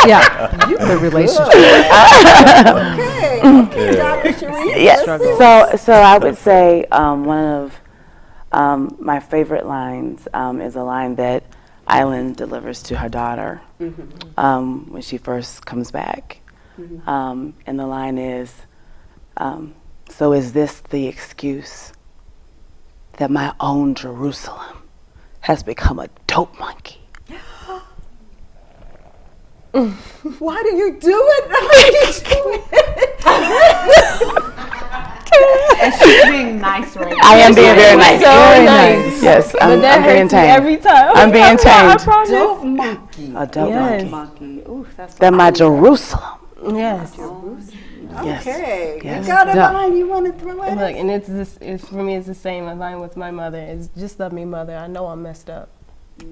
Yeah. You the relationship. Okay, Dr. Sharif. Yeah. So I would say one of my favorite lines is a line that Island delivers to her daughter when she first comes back. And the line is, so is this the excuse that my own Jerusalem has become a dope monkey? Why do you do it? And she's being nice right now. I am being very nice. Very nice. Yes, I'm being tamed. Every time. I'm being tamed. Dope monkey. A dope Monkey. Ooh, that's That my Jerusalem. Yes. Yes. Okay. Yes. You got a line you want to throw at Look, us? and it's for me, it's the same line with my mother. It's just love me, mother. I know I'm messed up. Oh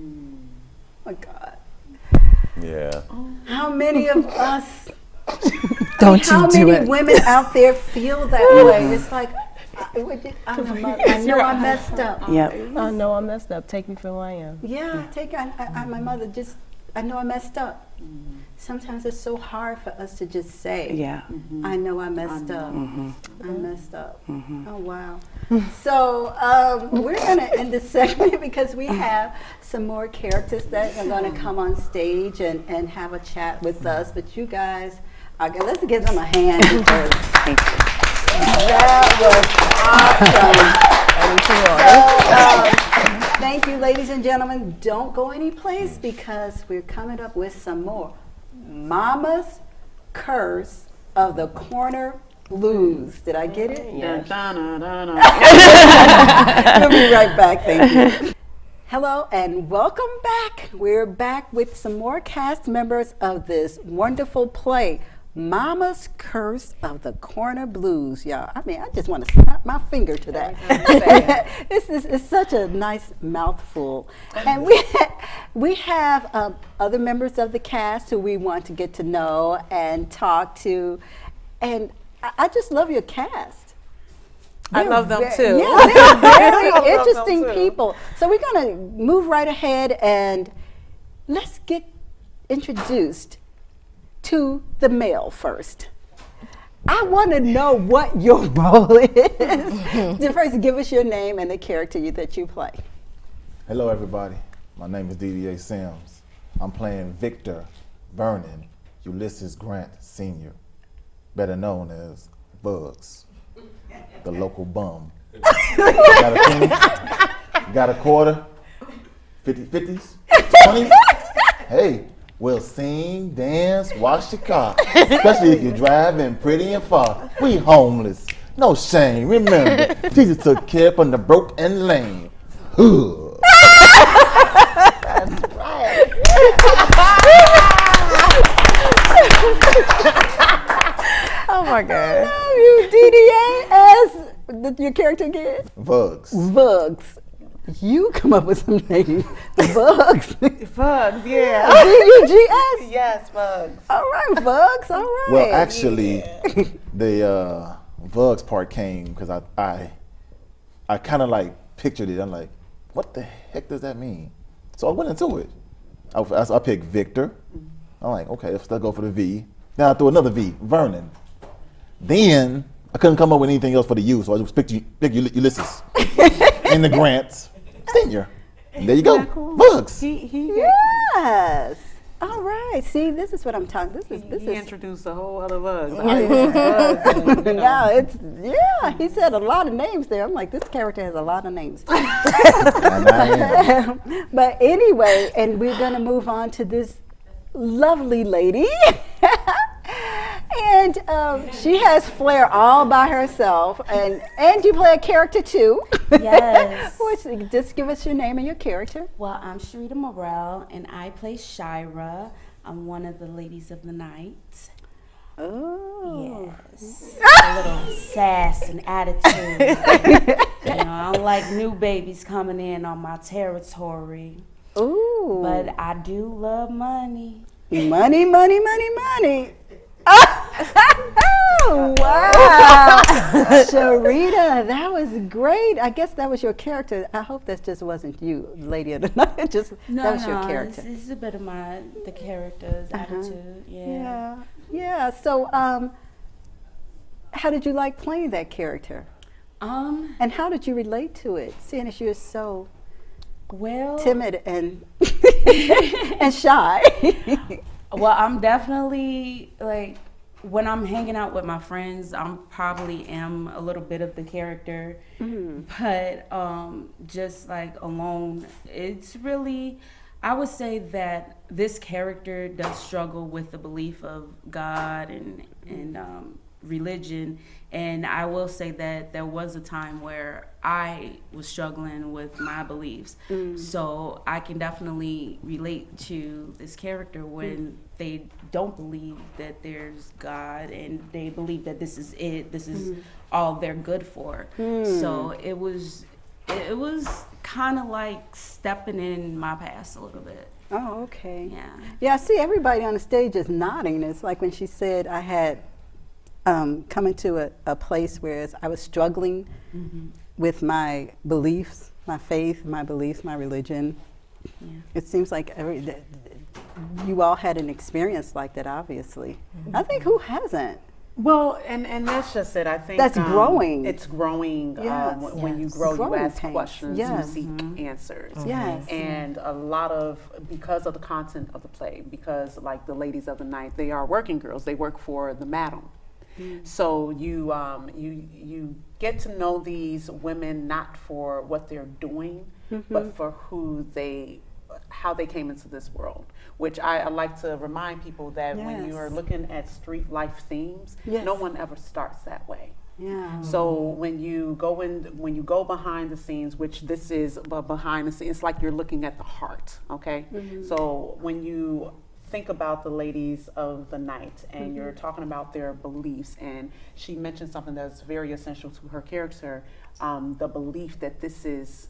my God. Yeah. How many of us, Don't how you do many it. women out there feel that way? It's like, I know I messed up. Yep. I know I'm messed up. Take me for who I am. Yeah, my mother I know I messed up. Sometimes it's so hard for us to just say, Yeah. I know I messed up. I messed up. Oh, wow. So we're going to end this segment because we have some more characters that are going to come on stage and have a chat with us. But you guys, okay, let's give them a hand because that was awesome. Thank you, ladies and gentlemen. Don't go any place because we're coming up with some more. Mama's Curse of the Corner Blues. Did I get it? Yes. We'll be right back. Thank you. Hello and welcome back. We're back with some more cast members of this wonderful play, Mama's Curse of the Corner Blues, y'all. I mean, I just want to snap my finger to that. It's such a nice mouthful. And we have other members of the cast who we want to get to know and talk to. And I just love your cast. I love them too. Yeah, they're very interesting people. So we're going to move right ahead and let's get introduced to the male first. I want to know what your role is. First, give us your name and the character that you play. Hello, everybody. My name is DDA Sims. I'm playing Victor Vernon Ulysses Grant Sr., better known as Bugs, the local bum. Got a penny? Got a quarter? 50s? 20s? Hey. We'll sing, dance, wash your car, especially if you're driving pretty and far. We homeless, no shame. Remember, Jesus took care from the broke and lame. That's right. Oh my God. I love you, DDA, as your character again? Bugs. Bugs. You come up with some names. Bugs. Bugs, yeah. B-U-G-S? Yes, bugs. All right, Bugs, all right. Well, actually, the Bugs part came because I kind of like pictured it. I'm like, what the heck does that mean? So I went into it. I picked Victor. I'm like, okay, let's go for the V. Then I threw another V, Vernon. Then I couldn't come up with anything else for the U, so I just picked Ulysses in the Grants Senior. And there you go, Bugs. Yes. All right. See, this is what I'm talking. This He is. introduced a whole other bugs. No, it's He said a lot of names there. I'm like, this character has a lot of names. And I am. But anyway, and we're gonna move on to this lovely lady. And she has flair all by herself, and you play a character too. Yes. Just give us your name and your character. Well, I'm Sharita Morrell, and I play Shira. I'm one of the ladies of the night. Oh. Yes. A little sass and attitude. I don't like new babies coming in on my territory. Ooh. But I do love money. Money. Oh, wow. Sharita, that was great. I guess that was your character. I hope that just wasn't you, Lady of the Night. That was your character. It's a bit of the character's attitude. Yeah. Yeah. So, how did you like playing that character? And how did you relate to it, seeing as you're so timid and and shy? Well, I'm definitely like, when I'm hanging out with my friends, I'm probably am a little bit of the character, but just like alone, it's really, I would say that this character does struggle with the belief of God and religion, and I will say that there was a time where I was struggling with my beliefs, so I can definitely relate to this character when they don't believe that there's God and they believe that this is it, this is all they're good for. So it was kind of like stepping in my past a little bit. Oh, okay. Yeah. Yeah, I see everybody on the stage is nodding. It's like when she said I had come into a place where I was struggling with my beliefs, my faith, my beliefs, my religion. Yeah. It seems like you all had an experience like that, obviously. I think, who hasn't? Well, and that's just it. I think that's growing. It's growing. Yes. When you grow, you ask pains. questions, Yes. you seek answers. Yes. And a lot of, because of the content of the play, because like the Ladies of the Night, they are working girls. They work for the madam. So you get to know these women not for what they're doing, but for how they came into this world. Which I like to remind people that when you are looking at street life themes, no one ever starts that way. Yeah. So when you go behind the scenes, which this is behind the scenes, it's like you're looking at the heart. Okay. So when you think about the Ladies of the Night and you're talking about their beliefs, and she mentioned something that's very essential to her character, the belief that this is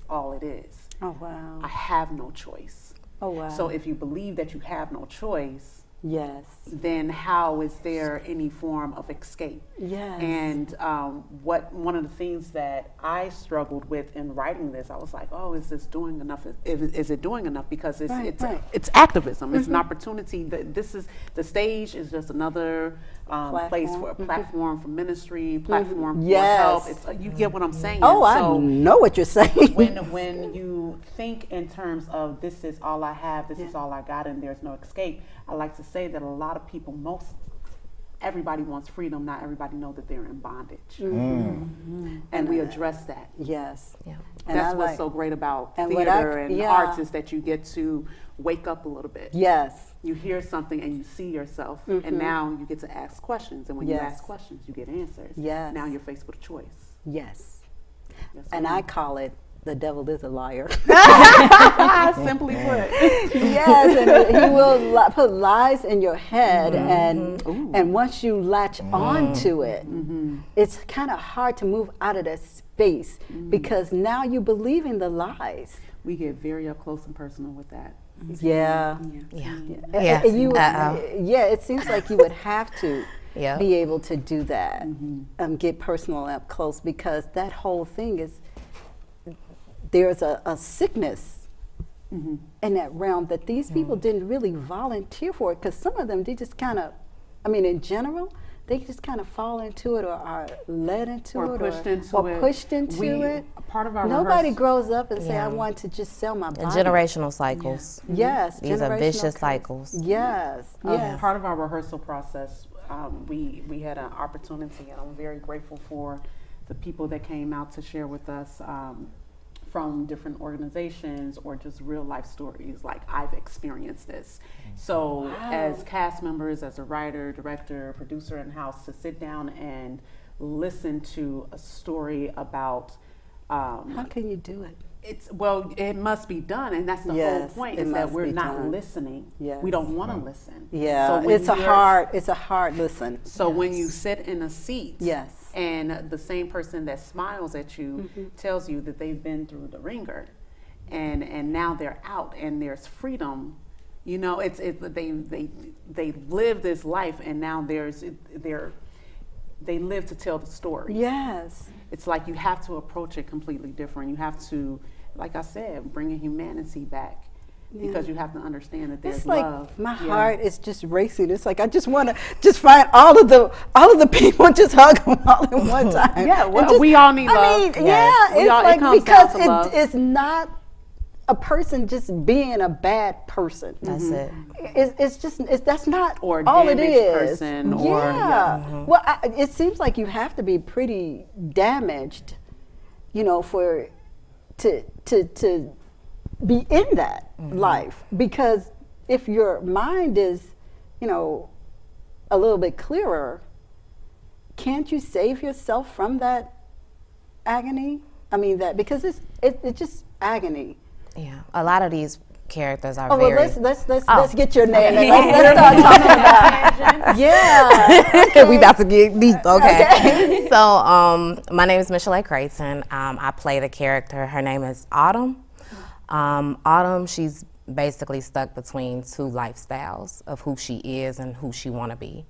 all it is. Oh, wow. I have no choice. Oh, wow. So if you believe that you have no choice, yes, then how is there any form of escape? Yes. And one of the things that I struggled with in writing this, I was like, oh, is this doing enough? Is it doing enough? Because it's activism. It's an opportunity. The stage is just another place for a platform for ministry, platform for help. You get what I'm saying? Oh, I know what you're saying. When you think in terms of this is all I have, this is all I got, and there's no escape, I like to say that a lot of people, everybody wants freedom. Not everybody know that they're in bondage. And we address that. Yes. Yeah. And that's what's so great about theater and arts, is that you get to wake up a little bit. Yes. You hear something and you see yourself, and now you get to ask questions. And when you ask questions, you get answers. Yes. Now you're faced with a choice. Yes. And I call it, the devil is a liar. Simply put. Yes, and he will put lies in your head, and once you latch onto it, it's kind of hard to move out of that space, because now you believe in the lies. We get very up close and personal with that. Yeah. It seems like you would have to be able to do that, get personal up close, because that whole thing is, there's a sickness in that realm that these people didn't really volunteer for, because some of them, they just kind of, in general, they just kind of fall into it, or are led into it, or pushed into it. Part of our Nobody grows up and say, I want to just sell my body. Generational cycles. Yes. These are vicious cycles. Yes. Yes. Part of our rehearsal process, we had an opportunity, and I'm very grateful for the people that came out to share with us, from different organizations or just real life stories, like I've experienced this. So as cast members, as a writer, director, producer in-house, to sit down and listen to a story about how can you do it? It must be done, and that's the whole point, is that we're not listening. Yes. We don't want to listen. Yeah, so it's a hard listen. So when you sit in a seat, and the same person that smiles at you tells you that they've been through the ringer, and now they're out and there's freedom, You know, they live this life, and now they live to tell the story. Yes. It's like you have to approach it completely different. You have to, like I said, bring a humanity back, because you have to understand that there's It's like love. my heart is just racing. It's like I just want to just find all of the people and just hug them all at one time. Yeah, well, And just, we all need love. I mean, yeah, We it's all- it like comes because down to love. it's not a person just being a bad person. That's it. That's not Or a all it damaged is. person, or- yeah. Well, it seems like you have to be pretty damaged, you know, to be in that life, because if your mind is, you know, a little bit clearer, can't you save yourself from that agony? I mean, that because it's just agony. Yeah. A lot of these characters are Oh well, very. let's get your name. Let's start talking about. Yeah. We about to get deep. Okay. So, my name is Michelle Creighton. I play the character. Her name is Autumn. Autumn, she's basically stuck between two lifestyles of who she is and who she want to be.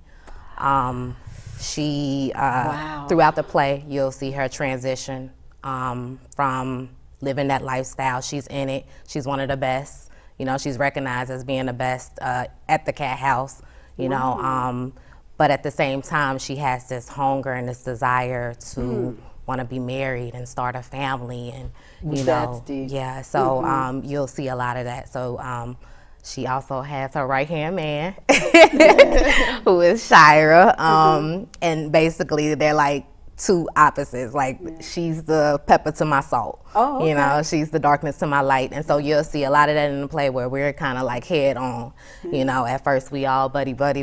She throughout the play, you'll see her transition from living that lifestyle. She's in it. She's one of the best. You know, she's recognized as being the best at the cat house. You know, but at the same time, she has this hunger and this desire to want to be married and start a family, and you That's know, deep. yeah. So you'll see a lot of that. So she also has her right hand man, who is Shira, and basically they're like two opposites. Like she's the pepper to my salt. Oh, okay. You know, she's the darkness to my light. And so you'll see a lot of that in the play where we're kind of like head on. You know, at first we all buddy, but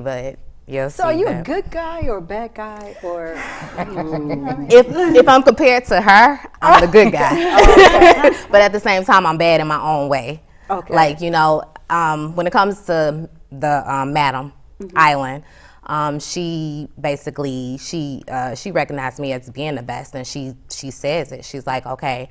you'll see. So are you that. a good guy or a bad guy or? If I'm compared to her, I'm the good guy. But at the same time, I'm bad in my own way. Okay. Like, you know, when it comes to the Madam Island, she basically, she recognized me as being the best, and she says it. She's like, okay,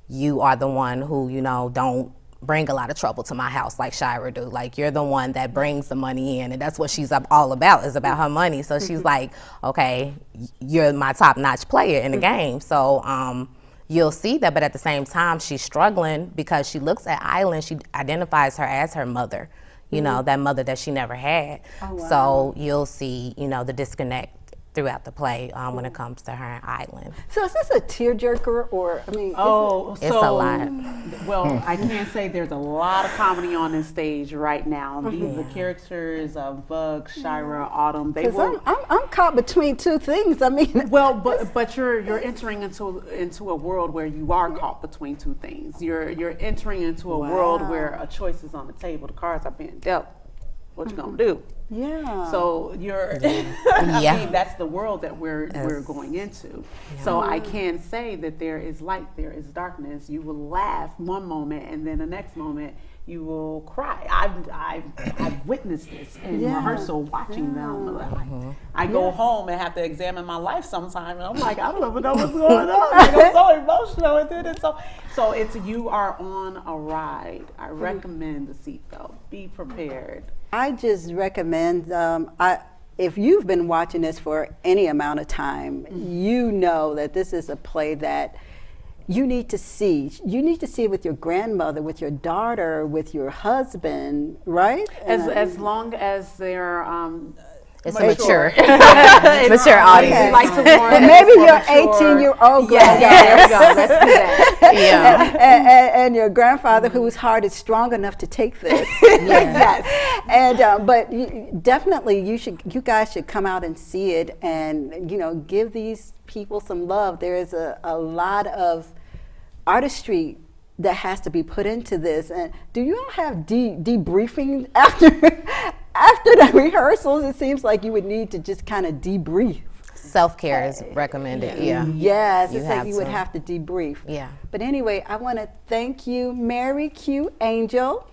you are the one who, you know, don't bring a lot of trouble to my house like Shira do. Like, you're the one that brings the money in, and that's what she's all about, is about her money. So she's like, okay, you're my top-notch player in the game. So you'll see that, but at the same time, she's struggling because she looks at Island, she identifies her as her mother, you know, that mother that she never had. Oh, wow. So you'll see, you know, the disconnect throughout the play when it comes to her and Island. So is this a tearjerker or, I mean? It's a lot. Well, I can't say there's a lot of comedy on this stage right now. The characters of Bug, Shira, Autumn, they Because were. I'm caught between two things. I mean. Well, but you're entering into a world where you are caught between two things. You're entering into a world where a choice is on the table. The cards are being dealt. What you gonna do? Yeah. So you're, I mean, that's the world that we're going into. So I can say that there is light, there is darkness. You will laugh one moment, and then the next moment you will cry. I've witnessed this in rehearsal, watching them. I go home and have to examine my life sometime, and I'm like, I don't even know what's going on. Like, I'm so emotional, and then it's so it's, you are on a ride. I recommend the seatbelt. Be prepared. I just recommend, if you've been watching this for any amount of time, you know that this is a play that you need to see. You need to see it with your grandmother, with your daughter, with your husband, right? As long as they're It's mature. Mature audience. Like to warn And us maybe for your mature- 18-year-old Yeah, there we go. Let's do that. Yeah. and your grandfather whose heart is strong enough to take this. Yes. And but definitely you guys should come out and see it, and you know, give these people some love. There is a lot of artistry that has to be put into this. And do you all have debriefing after the rehearsals? It seems like you would need to just kind of debrief. Self-care is recommended, Yes, You it's like have you would to. have to debrief. Yeah. But anyway, I want to thank you, Mary Q. Angel.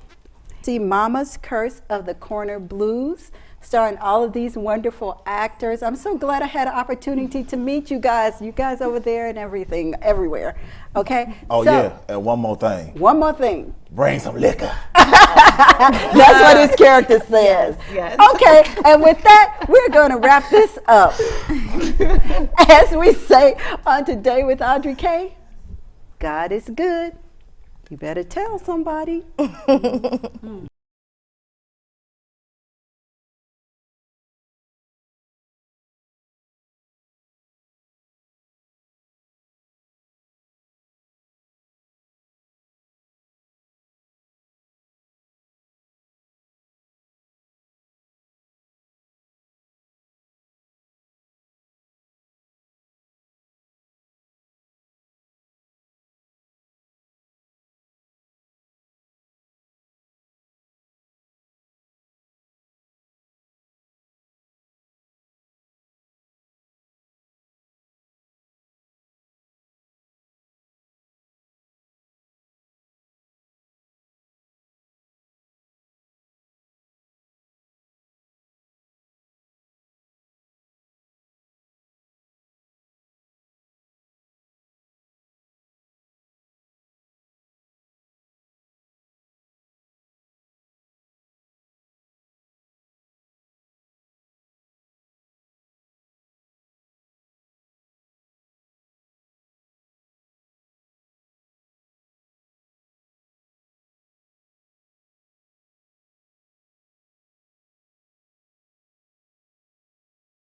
See Mama's Curse of the Corner Blues, starring all of these wonderful actors. I'm so glad I had an opportunity to meet you guys over there and everything, everywhere. Okay? Oh, So, yeah, and one more thing. one more thing. Bring some liquor. That's what his character says. Yes. Okay, and with that, we're going to wrap this up. As we say on Today with Audrey K, God is good. You better tell somebody.